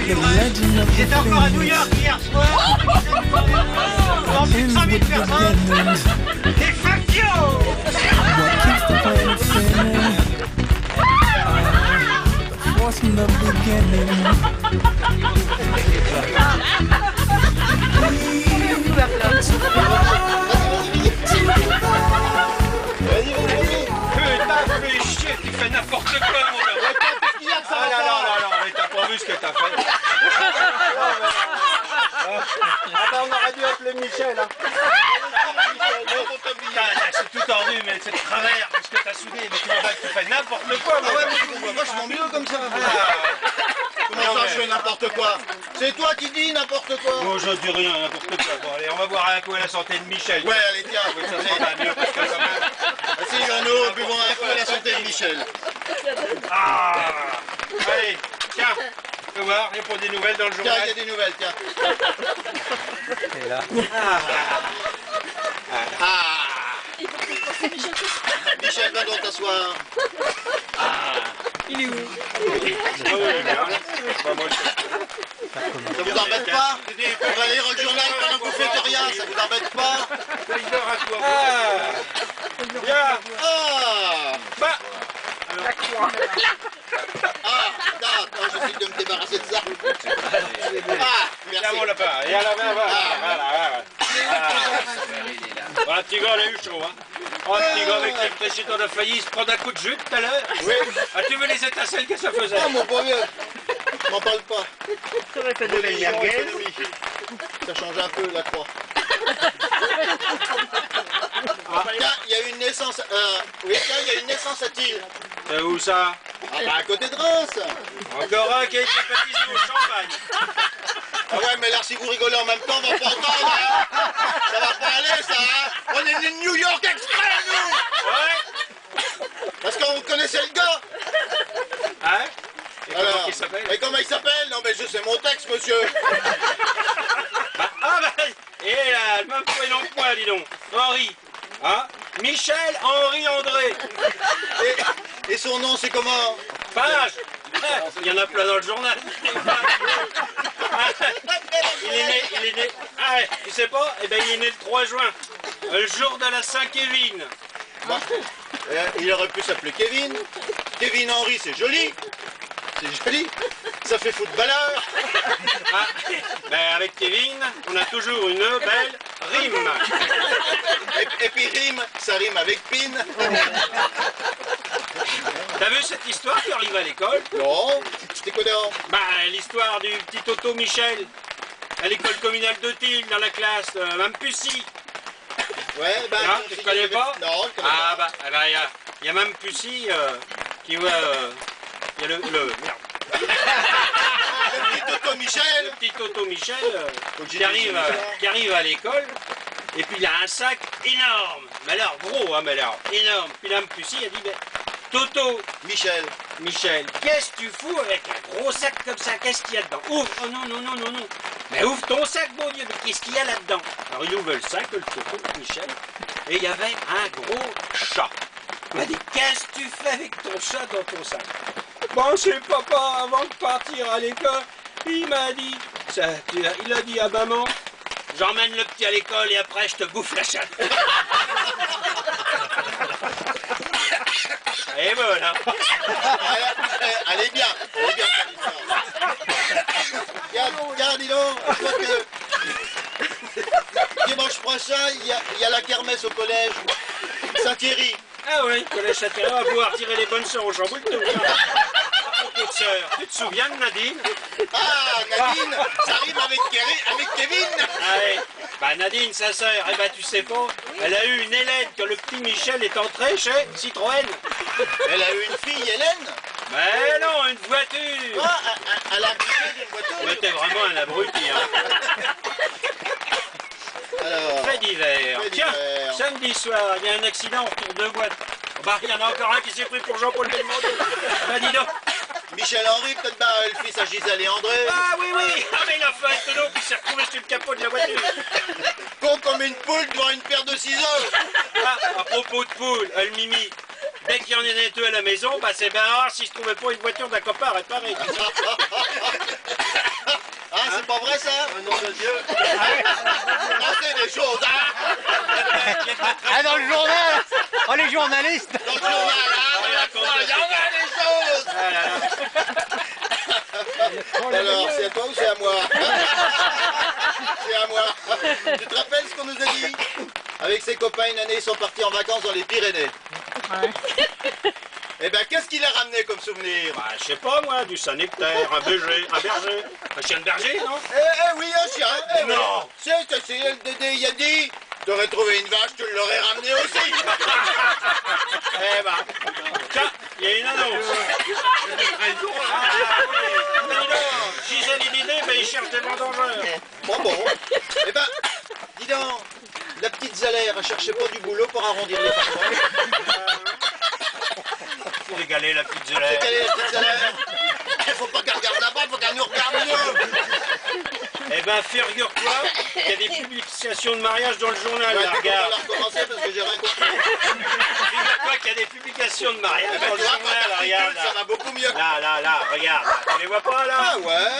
Ils étaient encore à New York hier soir. En plus de 100 000 personnes. Et fuck you! From the beginning. Putain, fais chier, tu fais n'importe quoi, mon gars. Ah là là là là, mais t'as pas vu ce que t'as fait. Attends, on aurait dû appeler Michel. Hein. Putain, c'est tout tordu, mais c'est de travers, parce que t'as soudé, mais tu fais n'importe quoi, mon Ah ouais, gars. mais tu comprends vachement mieux comme ça. Comment Non, ça, mais- je fais n'importe quoi? C'est toi qui dis n'importe quoi. Bon, je dis rien, n'importe quoi. Bon, allez, on va voir un coup à la santé de Michel. Ouais, allez, tiens. Oui, ça va mieux, parce que quand même... Assis, Jeannot, buvons un coup à la santé de Michel. Ah! Allez, tiens, fais voir, il y a pas des nouvelles dans le Tiens, journal. il y a des nouvelles, tiens. Et là. Michel, va donc t'asseoir. Il est où? Ah oui, bien. Bah, moi, Ça vous embête pas? On va lire le journal pendant que vous faites rien, ça vous embête pas? il dort à toi. Ah! Bien! Ah! Bah! Ah! Attends, j'essaie de me débarrasser de ça. Ah! Tiens, Merci. mon lapin, et à la main, voilà. Un petit gars, il a eu chaud, hein. Un petit gars avec l'électricité, on a failli se prendre un coup de jus tout à l'heure. Oui. Ah, tu veux les étincelles que ça faisait? Ah, mon pauvre vieux. M'en parle pas. merguez. Ça change un peu la croix. Tiens, il y a une naissance. Oui, tiens, il y a une naissance à Tille. C'est où ça? Ah bah à côté de Reims. Encore un qui a été baptisé au champagne. Ah ouais, mais là si vous rigolez en même temps, on va pas entendre. Hein. Ça va pas aller ça. Hein. On est de New York exprès nous. Ouais? Parce qu'on connaissait le gars. Hein? Et comment Alors, il s'appelle? et comment il s'appelle? Non mais je sais mon texte, monsieur. Et là, le même prénom que moi, dis donc. Henri. Hein? Michel Henri André. Et son nom c'est comment? Page. Il y en a plein dans le journal. Il est né. Ah ouais, tu sais pas? Eh ben il est né le 3 juin. Le jour de la Saint-Kevin. Bon, il aurait pu s'appeler Kevin. Kevin Henry, c'est joli. C'est joli. Ça fait footballeur. Ah, ben avec Kevin, on a toujours une belle rime. Et puis rime, ça rime avec pin. T'as vu cette histoire qui arrive à l'école? Non, c'était quoi non? Bah l'histoire du petit Toto Michel à l'école communale de Tille dans la classe, Mme Pussy. Ouais, bah. Non, tu connais pas? Non, je connais Ah pas. bah il y a Mme Pussy qui voit... Il y a le merde. Le petit Toto Michel. Le petit Toto Michel Faut que j'y qui arrive à l'école et puis il a un sac énorme. Mais alors gros, hein, mais alors énorme. Puis Mme Pussy a dit, ben, Toto, Michel. Michel, qu'est-ce que tu fous avec un gros sac comme ça? Qu'est-ce qu'il y a dedans? Ouvre! Oh non, non, non, non, non! Mais ouvre ton sac, mon Dieu! Mais qu'est-ce qu'il y a là-dedans? Alors il ouvre le sac, le Toto, Michel, et il y avait un gros chat. Il m'a dit, qu'est-ce que tu fais avec ton chat dans ton sac? Bon, c'est papa, avant de partir à l'école, il m'a dit, il a dit à maman, j'emmène le petit à l'école et après je te bouffe la chatte. Et voilà. Elle est bien. Elle est bien, cette histoire. Tiens, dis donc, je crois que dimanche prochain, il y a la kermesse au collège Saint-Thierry. Ah oui, le collège Saint-Thierry va pouvoir tirer les bonnes sœurs au jambon de tout. À propos de sœurs, tu te souviens de Nadine? Ah, Nadine, ça rime avec Kevin. Ah oui, bah Nadine, sa sœur, eh ben tu sais pas, elle a eu une Hélène quand le petit Michel est entré chez Citroën. Elle a eu une fille, Hélène. Mais non, une voiture. Ah, elle a accouché d'une voiture. Mais t'es vraiment un abruti, hein. Alors, Fait d'hiver. Fait Tiens, d'hiver. samedi soir, il y a un accident au retour de boîte. Bah, il y en a encore un qui s'est pris pour Jean-Paul Belmondo. Bah, dis donc. Michel Henry, peut-être le fils à Gisèle et André. Ah oui, oui. Ah, mais il a fait un tonneau puis il s'est retrouvé sur le capot de la voiture. Con comme une poule devant une paire de ciseaux. Ah, à propos de poule, le Mimi. Dès qu'il y en a deux à la maison, bah c'est bien rare s'il se trouvait pas une voiture d'un copain réparée. pas vrai ça? Au nom de Dieu. Ah, c'est des choses, hein? Ah, dans le journal. Oh, les journalistes. Dans le journal, hein? Il y en a des choses. Alors, c'est à toi ou c'est à moi? C'est à moi. Tu te rappelles ce qu'on nous a dit? Avec ses copains, une année, ils sont partis en vacances dans les Pyrénées. Eh ben, qu'est-ce qu'il a ramené comme souvenir? Bah, je sais pas moi, du Saint-Nectaire, un berger, un chien de berger, non? Oui, un chien. Non. C'est le Dédé, il a dit. T'aurais trouvé une vache, tu l'aurais ramené aussi. Eh ben, tiens, il y a une annonce. Gisèle et Dédé, ben ils cherchent des vendangeurs. Bon. Eh ben, dis donc, la petite Zalaire, elle cherchait pas du boulot pour arrondir les fins. Pour régaler la petite C'est Zélère. quelle est la petite Zalaire? Faut pas qu'elle regarde là-bas, faut qu'elle nous regarde mieux. Eh ben, figure-toi qu'il y a des publications de mariage dans le journal, Ouais, là, tu peux pas regarde. la recommencer parce que j'ai rien compris. Figure-toi qu'il y a des publications de mariage Eh ben, dans le tu vois, quand journal, t'articules, regarde. ça va beaucoup mieux. Là, regarde. Là. Tu les vois pas, là? Ah ouais?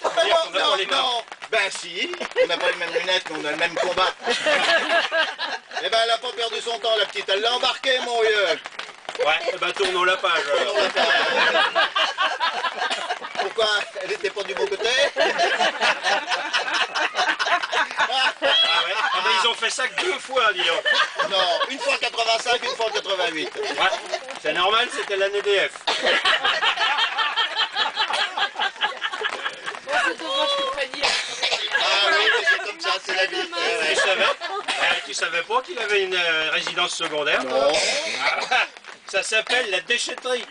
C'est-à-dire qu'on a pas les mêmes. Non. Ben si, on n'a pas les mêmes lunettes, mais on a le même combat. Eh ben, elle a pas perdu son temps, la petite. Elle l'a embarqué, mon vieux. Ouais, eh ben, tournons la page, alors. On l'a pas. Pourquoi? Elle était pas du bon côté? Ah ouais? Ah ben, ils ont fait ça que 2 fois, dis donc. Non, une fois en 85, une fois en 88. Ouais, c'est normal, c'était l'année DF. Ah oui, mais c'est comme ça, c'est la vie. Tu savais pas qu'il avait une résidence secondaire? Non. Ah, ça s'appelle la déchetterie.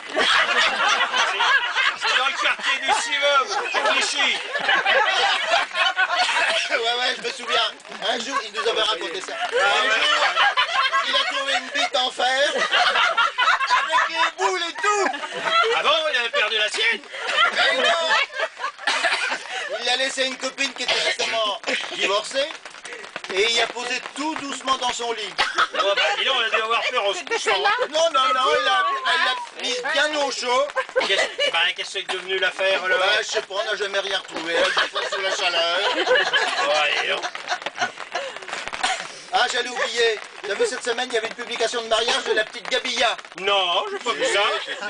C'est dans le quartier du Civum, à Clichy. Ouais, je me souviens. Un jour, il nous avait raconté ça. Ah Un ouais. jour, il a trouvé une bite en fer, avec les boules et tout. Ah bon, il avait perdu la sienne? Mais non. Il a laissé une copine qui était récemment divorcée, et il a posé tout doucement dans son lit. Oh, bah, dis donc, on a dû avoir peur en se couchant. Non, elle l'a mise bien au chaud. Qu'est-ce que c'est devenu l'affaire, alors? Bah, je sais pas, on n'a jamais rien retrouvé. Elle se sous la chaleur. Oh, allez, donc. Ah, j'allais oublier. T'as vu cette semaine, il y avait une publication de mariage de la petite Gabilla. Non, j'ai pas vu ça.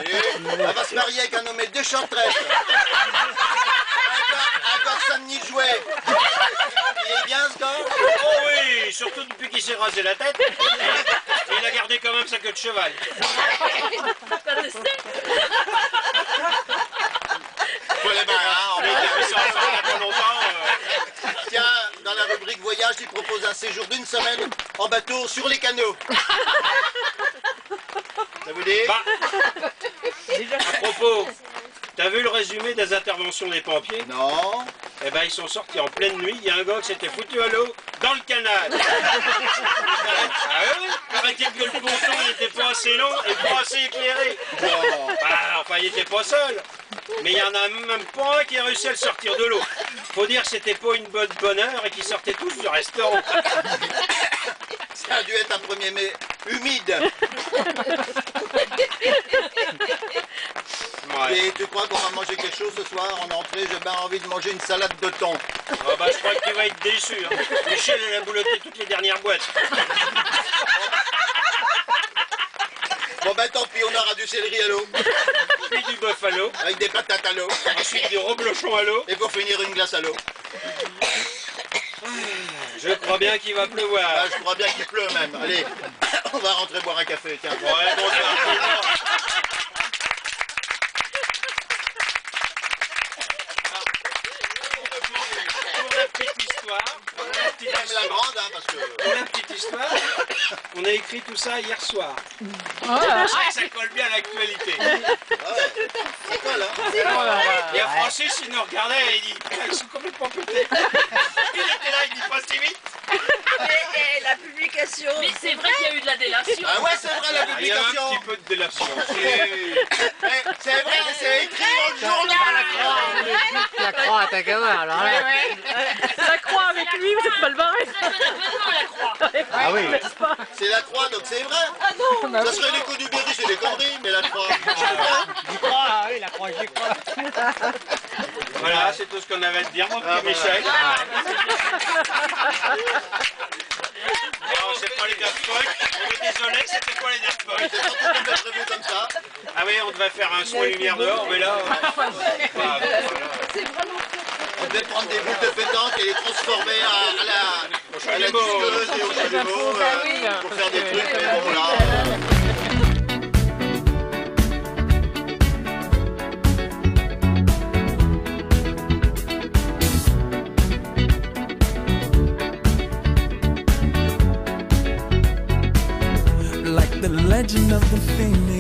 Elle va se marier avec un nommé Deschantresse. Un garçon de jouet. Il est bien ce gars? Oh oui, surtout depuis qu'il s'est rasé la tête. Et il a gardé quand même sa queue de cheval. Faut les marins, Il a fait ça il y a pas longtemps. Tiens, dans la rubrique voyage, il propose un séjour d'une semaine en bateau sur les canaux. Ça vous dit? Bah, à propos, t'as vu le résumé des interventions des pompiers? Non. Eh ben, ils sont sortis en pleine nuit. Il y a un gars qui s'était foutu à l'eau dans le canal. Ah oui? Paraît-il que le ponton n'était pas assez long et pas assez éclairé. Non. Bah, enfin, il n'était pas seul. Mais il y en a même pas un qui a réussi à le sortir de l'eau. Faut dire que c'était pas une bonne heure et qu'ils sortaient tous du restaurant. Ça a dû être un 1er mai humide. Ouais. Et tu crois qu'on va manger quelque chose ce soir en entrée? J'ai bien envie de manger une salade de thon. Ah bah, je crois qu'il va être déçu. Hein. Michel, elle a boulotté toutes les dernières boîtes. Bon ben tant pis, on aura du céleri à l'eau, Puis du bœuf à l'eau. avec des patates à l'eau, Ensuite, du reblochon à l'eau. et pour finir une glace à l'eau. Je crois bien qu'il va pleuvoir. Ah, je crois bien qu'il pleut même. Allez, on va rentrer boire un café, tiens. Ouais, bon, c'est Pour la petite histoire, Même la grande, hein, parce que... pour la petite histoire, on a écrit tout ça hier soir. Ça colle bien à l'actualité. Ah ouais, ça colle, hein. Et à Francis, il nous regardait et il dit « Ils sont complètement pétés. » Il était là, il dit « Pas si vite. Et la publication. Mais c'est vrai qu'il y a eu de la délation. Ah ouais, c'est vrai, la » Il y a un publication. petit peu de délation. Eh, c'est vrai, c'est écrit dans le journal. La croix à ta gamin, alors là. La croix avec lui, vous êtes pas le barré. Ça fait vraiment la croix. Ah oui. C'est la croix, donc c'est vrai. Ça serait les coups du Berry, c'est des conneries, mais la croix... J'y crois, ah oui, la croix, j'y crois. Voilà, c'est tout ce qu'on avait à te dire, mon petit Michel. Non, c'est pas les Daft Punk. On est désolé, c'était pas les Daft Punk. C'est pas tout à fait prévu comme ça. Ah oui, on devait faire un soin lumière dehors, mais là... On devait prendre des boules de pétanque et les transformer à la disqueuse et au chalumeau pour faire des trucs, mais bon là... Like the legend of the phoenix.